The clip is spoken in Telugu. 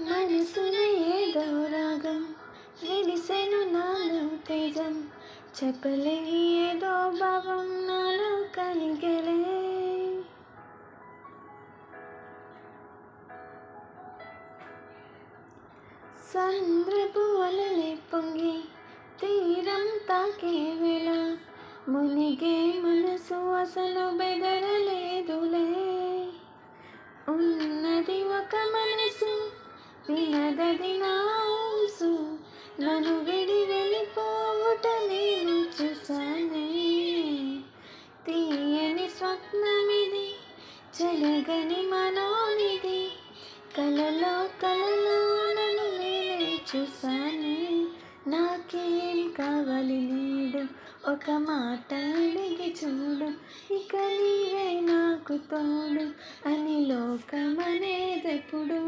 మనసున ఏదో రాగం వెలిసెను నాలో తేజం, చెప్పలేని ఏదో భావం నాలో కలిగలే. సంద్రపు అలలే పొంగి తీరం తాకే వేళ, మునిగే మనసు అసలు బెదరలేదులే. ఉన్నది ఒక మనసు వినదది నా ఊసు, నన్ను విడి వెళ్ళిపోవుట నేను చూసానే. తీయని స్వప్నమిది, చెరగని మనోనిది, కలలో నన్ను నేనే చూసానే. నాకేం కావాలి నేడు, ఒక మాట అడిగి చూడు, ఇక నీవే నాకు తోడు అని లోకమనేదెప్పుడు.